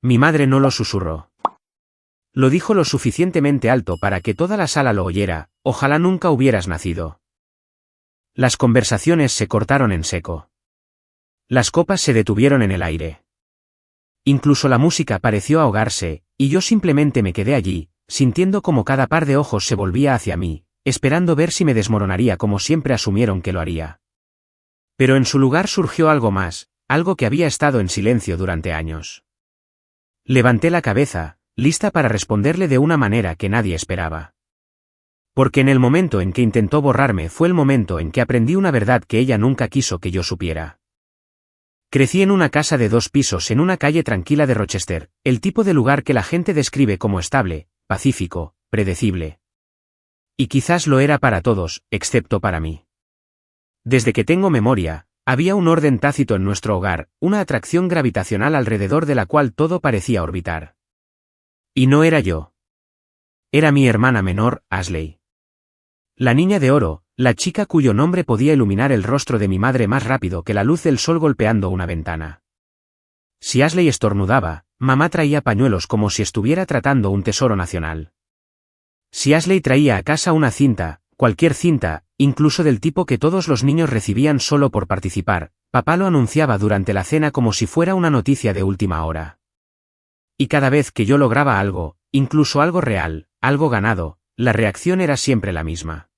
Mi madre no lo susurró. Lo dijo lo suficientemente alto para que toda la sala lo oyera: ojalá nunca hubieras nacido. Las conversaciones se cortaron en seco. Las copas se detuvieron en el aire. Incluso la música pareció ahogarse, y yo simplemente me quedé allí, sintiendo como cada par de ojos se volvía hacia mí, esperando ver si me desmoronaría como siempre asumieron que lo haría. Pero en su lugar surgió algo más, algo que había estado en silencio durante años. Levanté la cabeza, lista para responderle de una manera que nadie esperaba. Porque en el momento en que intentó borrarme fue el momento en que aprendí una verdad que ella nunca quiso que yo supiera. Crecí en una casa de 2 pisos en una calle tranquila de Rochester, el tipo de lugar que la gente describe como estable, pacífico, predecible. Y quizás lo era para todos, excepto para mí. Desde que tengo memoria, había un orden tácito en nuestro hogar, una atracción gravitacional alrededor de la cual todo parecía orbitar. Y no era yo. Era mi hermana menor, Ashley. La niña de oro, la chica cuyo nombre podía iluminar el rostro de mi madre más rápido que la luz del sol golpeando una ventana. Si Ashley estornudaba, mamá traía pañuelos como si estuviera tratando un tesoro nacional. Si Ashley traía a casa una cinta, cualquier cinta, incluso del tipo que todos los niños recibían solo por participar, papá lo anunciaba durante la cena como si fuera una noticia de última hora. Y cada vez que yo lograba algo, incluso algo real, algo ganado, la reacción era siempre la misma.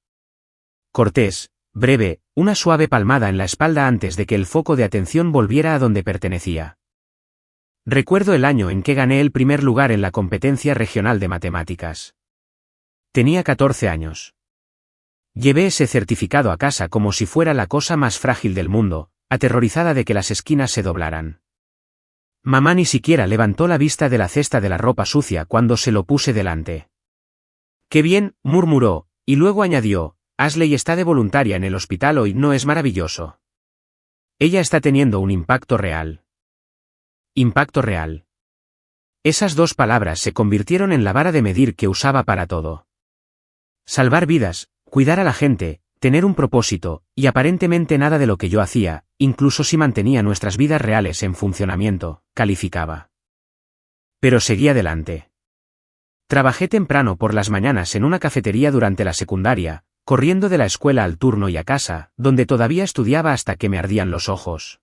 Cortés, breve, una suave palmada en la espalda antes de que el foco de atención volviera a donde pertenecía. Recuerdo el año en que gané el primer lugar en la competencia regional de matemáticas. Tenía 14 años. Llevé ese certificado a casa como si fuera la cosa más frágil del mundo, aterrorizada de que las esquinas se doblaran. Mamá ni siquiera levantó la vista de la cesta de la ropa sucia cuando se lo puse delante. «¡Qué bien!», murmuró, y luego añadió: «Ashley está de voluntaria en el hospital hoy, ¿no es maravilloso? Ella está teniendo un impacto real». Impacto real. Esas 2 palabras se convirtieron en la vara de medir que usaba para todo. Salvar vidas, cuidar a la gente, tener un propósito, y aparentemente nada de lo que yo hacía, incluso si mantenía nuestras vidas reales en funcionamiento, calificaba. Pero seguí adelante. Trabajé temprano por las mañanas en una cafetería durante la secundaria, corriendo de la escuela al turno y a casa, donde todavía estudiaba hasta que me ardían los ojos.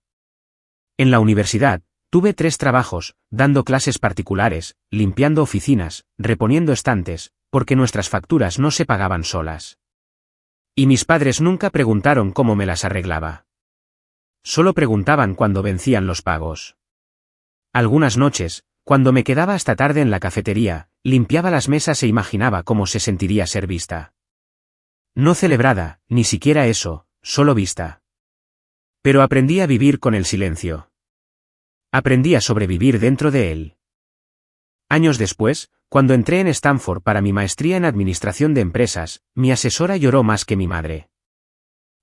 En la universidad, tuve 3 trabajos, dando clases particulares, limpiando oficinas, reponiendo estantes, porque nuestras facturas no se pagaban solas. Y mis padres nunca preguntaron cómo me las arreglaba. Solo preguntaban cuando vencían los pagos. Algunas noches, cuando me quedaba hasta tarde en la cafetería, limpiaba las mesas e imaginaba cómo se sentiría ser vista. No celebrada, ni siquiera eso, solo vista. Pero aprendí a vivir con el silencio. Aprendí a sobrevivir dentro de él. Años después, cuando entré en Stanford para mi maestría en administración de empresas, mi asesora lloró más que mi madre.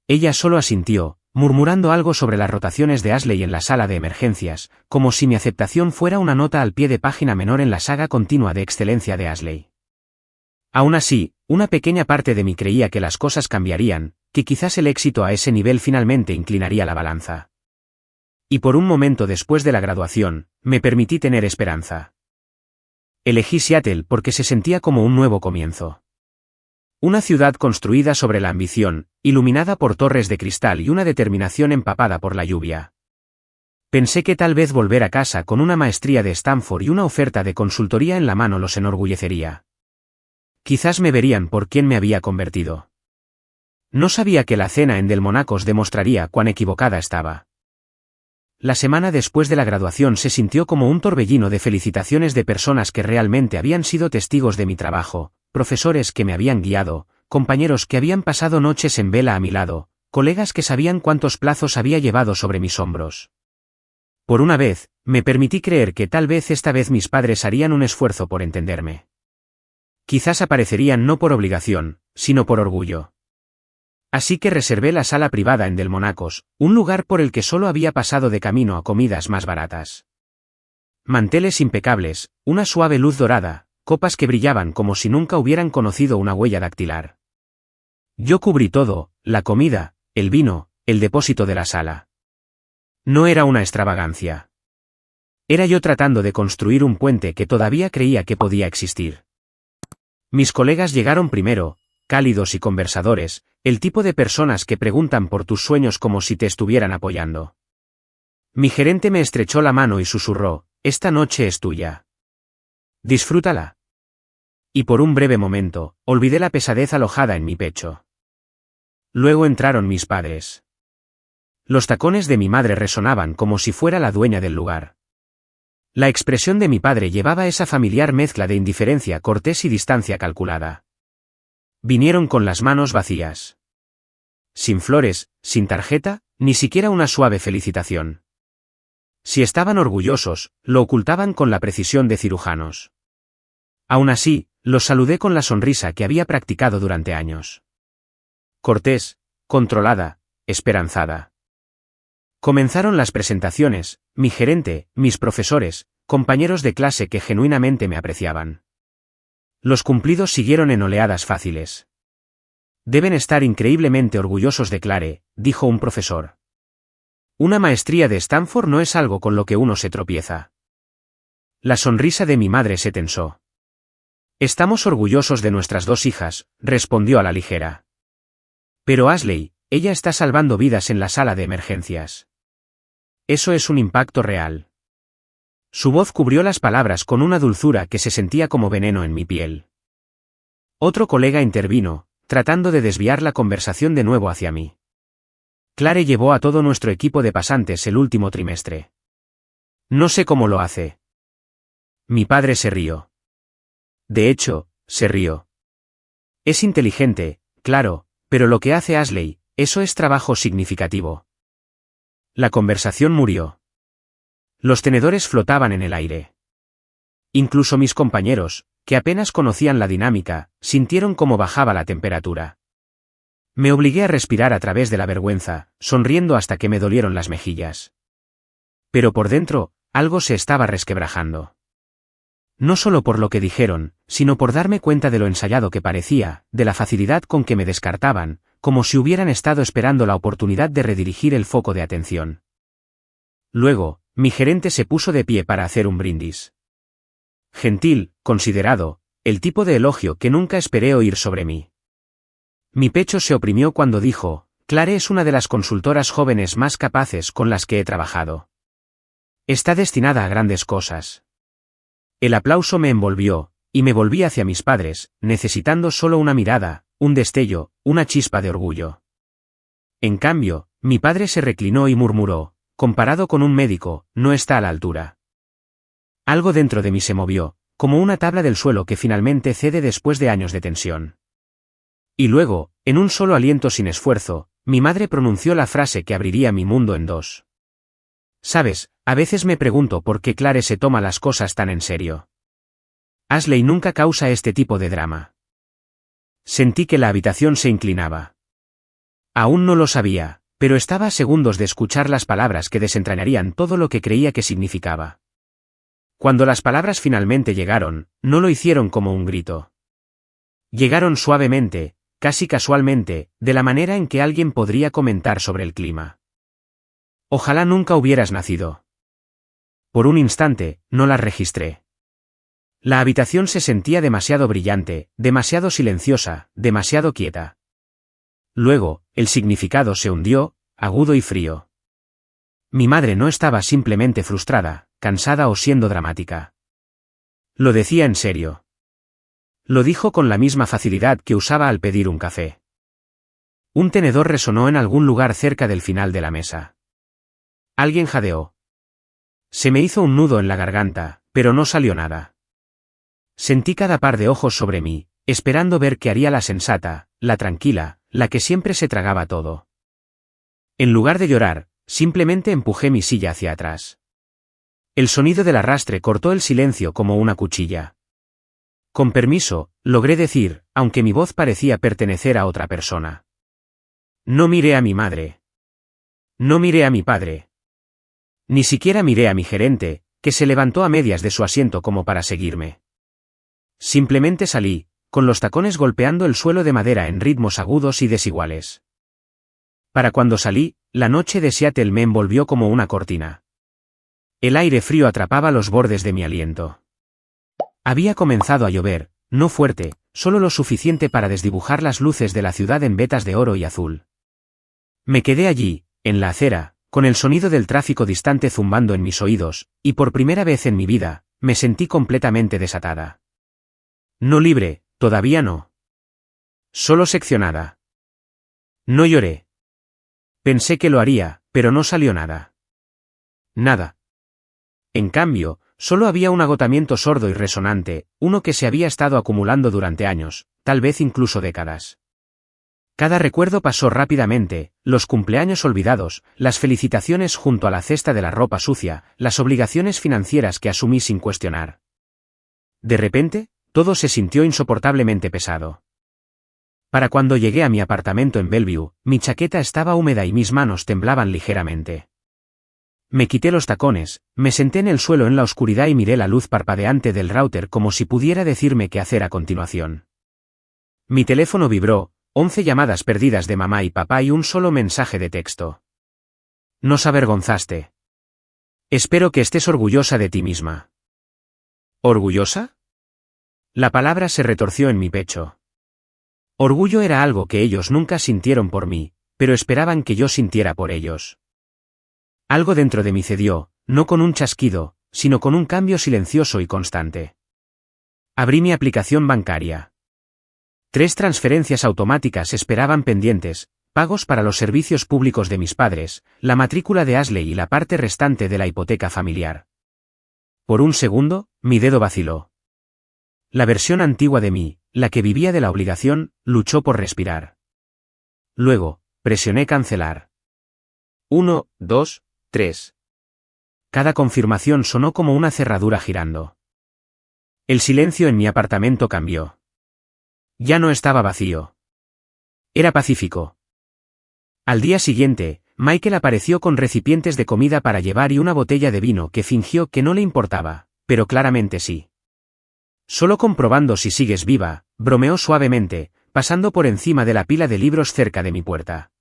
Ella solo asintió, murmurando algo sobre las rotaciones de Ashley en la sala de emergencias, como si mi aceptación fuera una nota al pie de página menor en la saga continua de excelencia de Ashley. Aún así, una pequeña parte de mí creía que las cosas cambiarían, que quizás el éxito a ese nivel finalmente inclinaría la balanza. Y por un momento después de la graduación, me permití tener esperanza. Elegí Seattle porque se sentía como un nuevo comienzo. Una ciudad construida sobre la ambición, iluminada por torres de cristal y una determinación empapada por la lluvia. Pensé que tal vez volver a casa con una maestría de Stanford y una oferta de consultoría en la mano los enorgullecería. Quizás me verían por quien me había convertido. No sabía que la cena en Del Monacos demostraría cuán equivocada estaba. La semana después de la graduación se sintió como un torbellino de felicitaciones de personas que realmente habían sido testigos de mi trabajo, profesores que me habían guiado, compañeros que habían pasado noches en vela a mi lado, colegas que sabían cuántos plazos había llevado sobre mis hombros. Por una vez, me permití creer que tal vez esta vez mis padres harían un esfuerzo por entenderme. Quizás aparecerían no por obligación, sino por orgullo. Así que reservé la sala privada en Del Monacos, un lugar por el que solo había pasado de camino a comidas más baratas. Manteles impecables, una suave luz dorada, copas que brillaban como si nunca hubieran conocido una huella dactilar. Yo cubrí todo, la comida, el vino, el depósito de la sala. No era una extravagancia. Era yo tratando de construir un puente que todavía creía que podía existir. Mis colegas llegaron primero, cálidos y conversadores, el tipo de personas que preguntan por tus sueños como si te estuvieran apoyando. Mi gerente me estrechó la mano y susurró, esta noche es tuya. Disfrútala. Y por un breve momento, olvidé la pesadez alojada en mi pecho. Luego entraron mis padres. Los tacones de mi madre resonaban como si fuera la dueña del lugar. La expresión de mi padre llevaba esa familiar mezcla de indiferencia cortés y distancia calculada. Vinieron con las manos vacías. Sin flores, sin tarjeta, ni siquiera una suave felicitación. Si estaban orgullosos, lo ocultaban con la precisión de cirujanos. Aún así, los saludé con la sonrisa que había practicado durante años. Cortés, controlada, esperanzada. Comenzaron las presentaciones, mi gerente, mis profesores, compañeros de clase que genuinamente me apreciaban. Los cumplidos siguieron en oleadas fáciles. Deben estar increíblemente orgullosos de Clare, dijo un profesor. Una maestría de Stanford no es algo con lo que uno se tropieza. La sonrisa de mi madre se tensó. Estamos orgullosos de nuestras dos hijas, respondió a la ligera. Pero Ashley, ella está salvando vidas en la sala de emergencias. Eso es un impacto real. Su voz cubrió las palabras con una dulzura que se sentía como veneno en mi piel. Otro colega intervino, tratando de desviar la conversación de nuevo hacia mí. Clare llevó a todo nuestro equipo de pasantes el último trimestre. No sé cómo lo hace. Mi padre se rió. De hecho, se rió. Es inteligente, claro, pero lo que hace Ashley, eso es trabajo significativo. La conversación murió. Los tenedores flotaban en el aire. Incluso mis compañeros, que apenas conocían la dinámica, sintieron cómo bajaba la temperatura. Me obligué a respirar a través de la vergüenza, sonriendo hasta que me dolieron las mejillas. Pero por dentro, algo se estaba resquebrajando. No solo por lo que dijeron, sino por darme cuenta de lo ensayado que parecía, de la facilidad con que me descartaban, como si hubieran estado esperando la oportunidad de redirigir el foco de atención. Luego, mi gerente se puso de pie para hacer un brindis. Gentil, considerado, el tipo de elogio que nunca esperé oír sobre mí. Mi pecho se oprimió cuando dijo, Clare es una de las consultoras jóvenes más capaces con las que he trabajado. Está destinada a grandes cosas. El aplauso me envolvió, y me volví hacia mis padres, necesitando solo una mirada, un destello, una chispa de orgullo. En cambio, mi padre se reclinó y murmuró, comparado con un médico, no está a la altura. Algo dentro de mí se movió, como una tabla del suelo que finalmente cede después de años de tensión. Y luego, en un solo aliento sin esfuerzo, mi madre pronunció la frase que abriría mi mundo en dos. Sabes, a veces me pregunto por qué Clare se toma las cosas tan en serio. Ashley nunca causa este tipo de drama. Sentí que la habitación se inclinaba. Aún no lo sabía, pero estaba a segundos de escuchar las palabras que desentrañarían todo lo que creía que significaba. Cuando las palabras finalmente llegaron, no lo hicieron como un grito. Llegaron suavemente, casi casualmente, de la manera en que alguien podría comentar sobre el clima. Ojalá nunca hubieras nacido. Por un instante, no las registré. La habitación se sentía demasiado brillante, demasiado silenciosa, demasiado quieta. Luego, el significado se hundió, agudo y frío. Mi madre no estaba simplemente frustrada, cansada o siendo dramática. Lo decía en serio. Lo dijo con la misma facilidad que usaba al pedir un café. Un tenedor resonó en algún lugar cerca del final de la mesa. Alguien jadeó. Se me hizo un nudo en la garganta, pero no salió nada. Sentí cada par de ojos sobre mí, esperando ver qué haría la sensata, la tranquila, la que siempre se tragaba todo. En lugar de llorar, simplemente empujé mi silla hacia atrás. El sonido del arrastre cortó el silencio como una cuchilla. Con permiso, logré decir, aunque mi voz parecía pertenecer a otra persona. No miré a mi madre. No miré a mi padre. Ni siquiera miré a mi gerente, que se levantó a medias de su asiento como para seguirme. Simplemente salí, con los tacones golpeando el suelo de madera en ritmos agudos y desiguales. Para cuando salí, la noche de Seattle me envolvió como una cortina. El aire frío atrapaba los bordes de mi aliento. Había comenzado a llover, no fuerte, solo lo suficiente para desdibujar las luces de la ciudad en vetas de oro y azul. Me quedé allí, en la acera, con el sonido del tráfico distante zumbando en mis oídos, y por primera vez en mi vida, me sentí completamente desatada. No libre, todavía no. Solo seccionada. No lloré. Pensé que lo haría, pero no salió nada. Nada. En cambio, solo había un agotamiento sordo y resonante, uno que se había estado acumulando durante años, tal vez incluso décadas. Cada recuerdo pasó rápidamente, los cumpleaños olvidados, las felicitaciones junto a la cesta de la ropa sucia, las obligaciones financieras que asumí sin cuestionar. De repente, todo se sintió insoportablemente pesado. Para cuando llegué a mi apartamento en Bellevue, mi chaqueta estaba húmeda y mis manos temblaban ligeramente. Me quité los tacones, me senté en el suelo en la oscuridad y miré la luz parpadeante del router como si pudiera decirme qué hacer a continuación. Mi teléfono vibró, 11 llamadas perdidas de mamá y papá y un solo mensaje de texto. Nos avergonzaste. Espero que estés orgullosa de ti misma. ¿Orgullosa? La palabra se retorció en mi pecho. Orgullo era algo que ellos nunca sintieron por mí, pero esperaban que yo sintiera por ellos. Algo dentro de mí cedió, no con un chasquido, sino con un cambio silencioso y constante. Abrí mi aplicación bancaria. 3 transferencias automáticas esperaban pendientes, pagos para los servicios públicos de mis padres, la matrícula de Ashley y la parte restante de la hipoteca familiar. Por un segundo, mi dedo vaciló. La versión antigua de mí, la que vivía de la obligación, luchó por respirar. Luego, presioné cancelar. 1, 2, 3. Cada confirmación sonó como una cerradura girando. El silencio en mi apartamento cambió. Ya no estaba vacío. Era pacífico. Al día siguiente, Michael apareció con recipientes de comida para llevar y una botella de vino que fingió que no le importaba, pero claramente sí. Solo comprobando si sigues viva, bromeó suavemente, pasando por encima de la pila de libros cerca de mi puerta.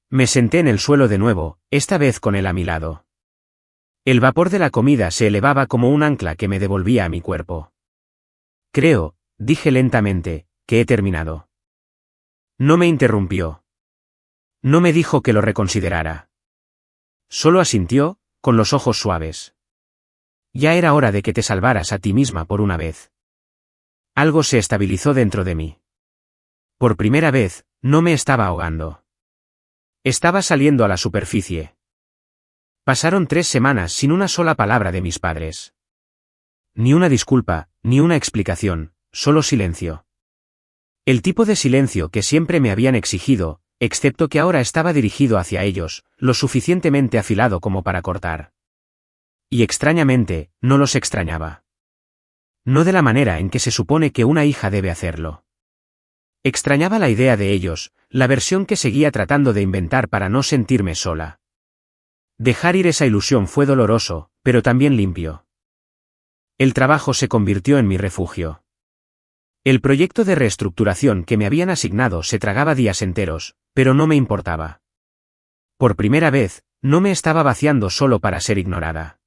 Me senté en el suelo de nuevo, esta vez con él a mi lado. El vapor de la comida se elevaba como un ancla que me devolvía a mi cuerpo. Creo, dije lentamente, que he terminado. No me interrumpió. No me dijo que lo reconsiderara. Solo asintió, con los ojos suaves. Ya era hora de que te salvaras a ti misma por una vez. Algo se estabilizó dentro de mí. Por primera vez, no me estaba ahogando. Estaba saliendo a la superficie. Pasaron 3 semanas sin una sola palabra de mis padres. Ni una disculpa, ni una explicación, solo silencio. El tipo de silencio que siempre me habían exigido, excepto que ahora estaba dirigido hacia ellos, lo suficientemente afilado como para cortar. Y extrañamente, no los extrañaba. No de la manera en que se supone que una hija debe hacerlo. Extrañaba la idea de ellos, la versión que seguía tratando de inventar para no sentirme sola. Dejar ir esa ilusión fue doloroso, pero también limpio. El trabajo se convirtió en mi refugio. El proyecto de reestructuración que me habían asignado se tragaba días enteros, pero no me importaba. Por primera vez, no me estaba vaciando solo para ser ignorada.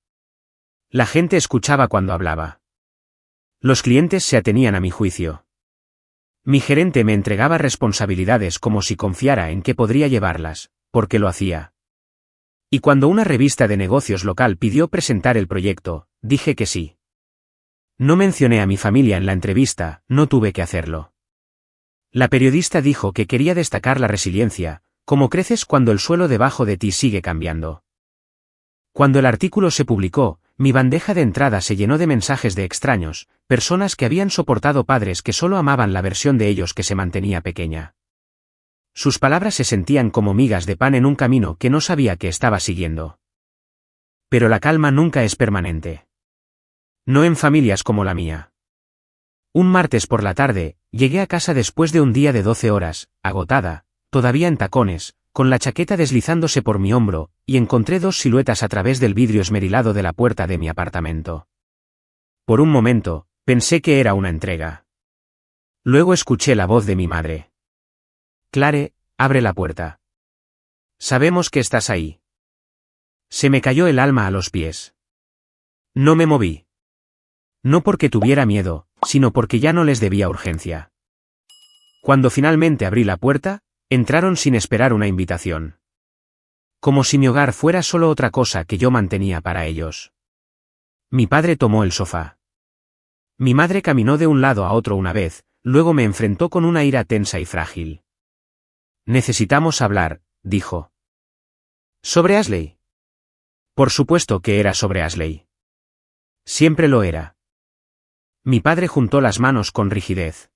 La gente escuchaba cuando hablaba. Los clientes se atenían a mi juicio. Mi gerente me entregaba responsabilidades como si confiara en que podría llevarlas, porque lo hacía. Y cuando una revista de negocios local pidió presentar el proyecto, dije que sí. No mencioné a mi familia en la entrevista, no tuve que hacerlo. La periodista dijo que quería destacar la resiliencia, como creces cuando el suelo debajo de ti sigue cambiando. Cuando el artículo se publicó, mi bandeja de entrada se llenó de mensajes de extraños, personas que habían soportado padres que solo amaban la versión de ellos que se mantenía pequeña. Sus palabras se sentían como migas de pan en un camino que no sabía que estaba siguiendo. Pero la calma nunca es permanente. No en familias como la mía. Un martes por la tarde, llegué a casa después de un día de 12 horas, agotada, todavía en tacones, con la chaqueta deslizándose por mi hombro, y encontré 2 siluetas a través del vidrio esmerilado de la puerta de mi apartamento. Por un momento, pensé que era una entrega. Luego escuché la voz de mi madre. Clare, abre la puerta. Sabemos que estás ahí. Se me cayó el alma a los pies. No me moví. No porque tuviera miedo, sino porque ya no les debía urgencia. Cuando finalmente abrí la puerta, entraron sin esperar una invitación. Como si mi hogar fuera solo otra cosa que yo mantenía para ellos. Mi padre tomó el sofá. Mi madre caminó de un lado a otro una vez, luego me enfrentó con una ira tensa y frágil. Necesitamos hablar, dijo. ¿Sobre Ashley? Por supuesto que era sobre Ashley. Siempre lo era. Mi padre juntó las manos con rigidez.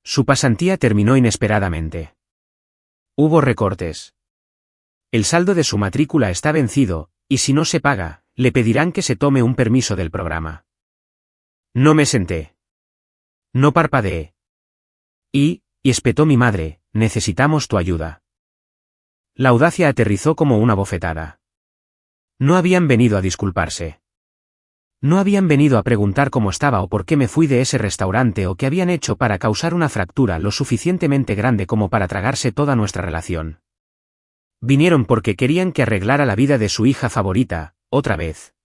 Su pasantía terminó inesperadamente. Hubo recortes. El saldo de su matrícula está vencido, y si no se paga, le pedirán que se tome un permiso del programa. No me senté. No parpadeé. Y espetó mi madre, necesitamos tu ayuda. La audacia aterrizó como una bofetada. No habían venido a disculparse. No habían venido a preguntar cómo estaba o por qué me fui de ese restaurante o qué habían hecho para causar una fractura lo suficientemente grande como para tragarse toda nuestra relación. Vinieron porque querían que arreglara la vida de su hija favorita, otra vez.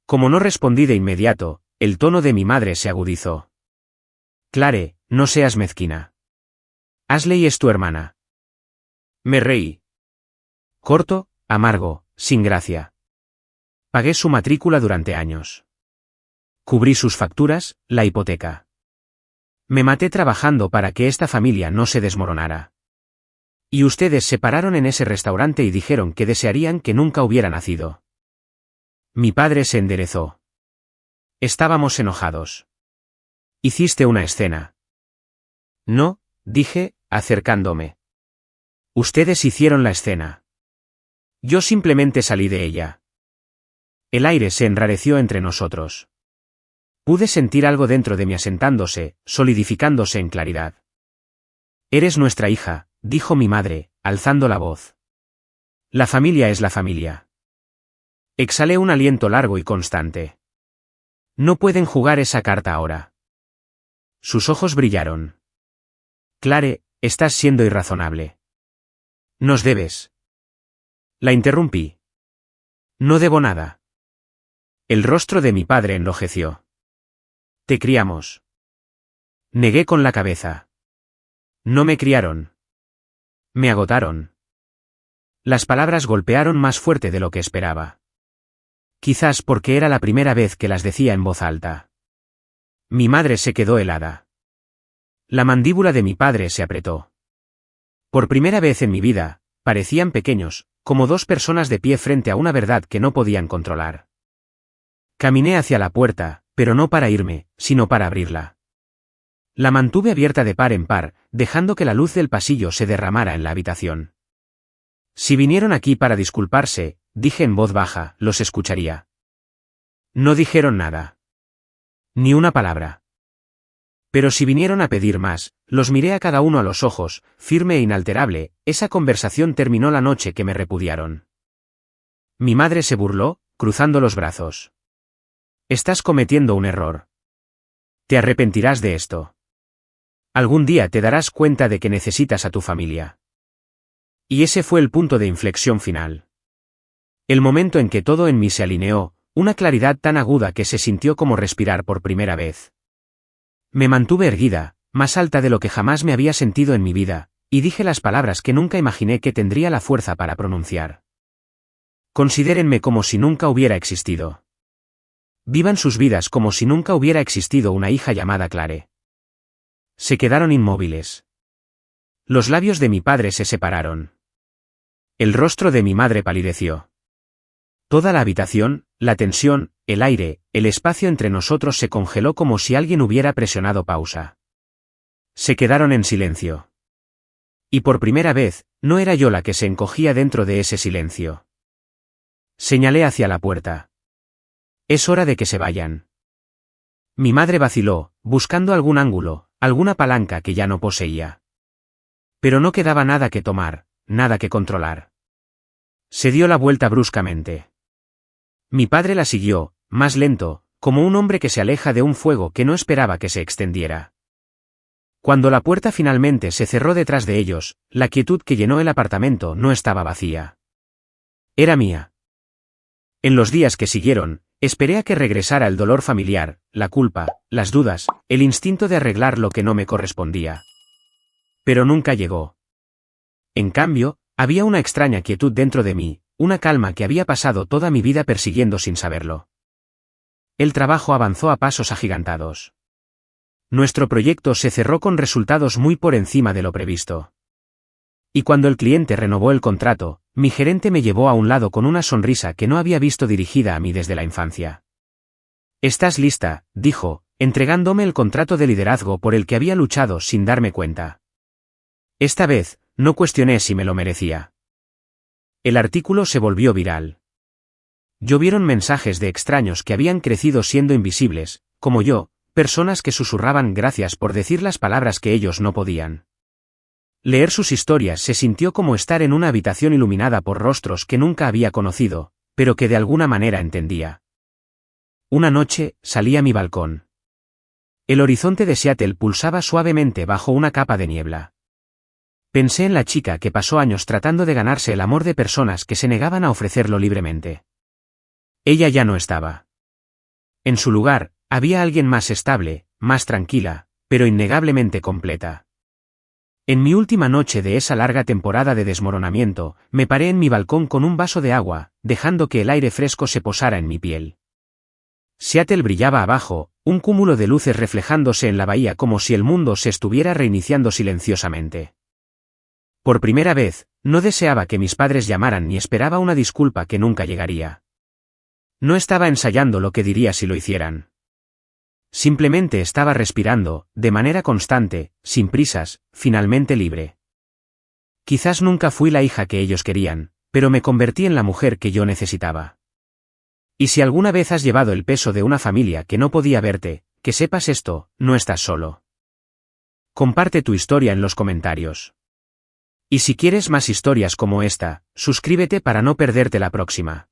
Como no respondí de inmediato, el tono de mi madre se agudizó. Clare, no seas mezquina. Ashley es tu hermana. Me reí. Corto, amargo, sin gracia. Pagué su matrícula durante años. Cubrí sus facturas, la hipoteca. Me maté trabajando para que esta familia no se desmoronara. Y ustedes se pararon en ese restaurante y dijeron que desearían que nunca hubiera nacido. Mi padre se enderezó. Estábamos enojados. Hiciste una escena. No, dije, acercándome. Ustedes hicieron la escena. Yo simplemente salí de ella. El aire se enrareció entre nosotros. Pude sentir algo dentro de mí asentándose, solidificándose en claridad. Eres nuestra hija, dijo mi madre, alzando la voz. La familia es la familia. Exhalé un aliento largo y constante. No pueden jugar esa carta ahora. Sus ojos brillaron. Clare, estás siendo irrazonable. Nos debes. La interrumpí. No debo nada. El rostro de mi padre enrojeció. Te criamos. Negué con la cabeza. No me criaron. Me agotaron. Las palabras golpearon más fuerte de lo que esperaba. Quizás porque era la primera vez que las decía en voz alta. Mi madre se quedó helada. La mandíbula de mi padre se apretó. Por primera vez en mi vida, parecían pequeños, como dos personas de pie frente a una verdad que no podían controlar. Caminé hacia la puerta, pero no para irme, sino para abrirla. La mantuve abierta de par en par, dejando que la luz del pasillo se derramara en la habitación. Si vinieron aquí para disculparse, dije en voz baja, los escucharía. No dijeron nada. Ni una palabra. Pero si vinieron a pedir más, los miré a cada uno a los ojos, firme e inalterable. Esa conversación terminó la noche que me repudiaron. Mi madre se burló, cruzando los brazos. Estás cometiendo un error. Te arrepentirás de esto. Algún día te darás cuenta de que necesitas a tu familia. Y ese fue el punto de inflexión final. El momento en que todo en mí se alineó, una claridad tan aguda que se sintió como respirar por primera vez. Me mantuve erguida, más alta de lo que jamás me había sentido en mi vida, y dije las palabras que nunca imaginé que tendría la fuerza para pronunciar. Considérenme como si nunca hubiera existido. Vivan sus vidas como si nunca hubiera existido una hija llamada Clare. Se quedaron inmóviles. Los labios de mi padre se separaron. El rostro de mi madre palideció. Toda la habitación, la tensión, el aire, el espacio entre nosotros se congeló como si alguien hubiera presionado pausa. Se quedaron en silencio. Y por primera vez, no era yo la que se encogía dentro de ese silencio. Señalé hacia la puerta. Es hora de que se vayan. Mi madre vaciló, buscando algún ángulo, alguna palanca que ya no poseía. Pero no quedaba nada que tomar, nada que controlar. Se dio la vuelta bruscamente. Mi padre la siguió, más lento, como un hombre que se aleja de un fuego que no esperaba que se extendiera. Cuando la puerta finalmente se cerró detrás de ellos, la quietud que llenó el apartamento no estaba vacía. Era mía. En los días que siguieron, esperé a que regresara el dolor familiar, la culpa, las dudas, el instinto de arreglar lo que no me correspondía. Pero nunca llegó. En cambio, había una extraña quietud dentro de mí, una calma que había pasado toda mi vida persiguiendo sin saberlo. El trabajo avanzó a pasos agigantados. Nuestro proyecto se cerró con resultados muy por encima de lo previsto. Y cuando el cliente renovó el contrato, mi gerente me llevó a un lado con una sonrisa que no había visto dirigida a mí desde la infancia. «¿Estás lista?», dijo, entregándome el contrato de liderazgo por el que había luchado sin darme cuenta. Esta vez, no cuestioné si me lo merecía. El artículo se volvió viral. Llovieron mensajes de extraños que habían crecido siendo invisibles, como yo, personas que susurraban gracias por decir las palabras que ellos no podían. Leer sus historias se sintió como estar en una habitación iluminada por rostros que nunca había conocido, pero que de alguna manera entendía. Una noche, salí a mi balcón. El horizonte de Seattle pulsaba suavemente bajo una capa de niebla. Pensé en la chica que pasó años tratando de ganarse el amor de personas que se negaban a ofrecerlo libremente. Ella ya no estaba. En su lugar, había alguien más estable, más tranquila, pero innegablemente completa. En mi última noche de esa larga temporada de desmoronamiento, me paré en mi balcón con un vaso de agua, dejando que el aire fresco se posara en mi piel. Seattle brillaba abajo, un cúmulo de luces reflejándose en la bahía como si el mundo se estuviera reiniciando silenciosamente. Por primera vez, no deseaba que mis padres llamaran ni esperaba una disculpa que nunca llegaría. No estaba ensayando lo que diría si lo hicieran. Simplemente estaba respirando, de manera constante, sin prisas, finalmente libre. Quizás nunca fui la hija que ellos querían, pero me convertí en la mujer que yo necesitaba. Y si alguna vez has llevado el peso de una familia que no podía verte, que sepas esto, no estás solo. Comparte tu historia en los comentarios. Y si quieres más historias como esta, suscríbete para no perderte la próxima.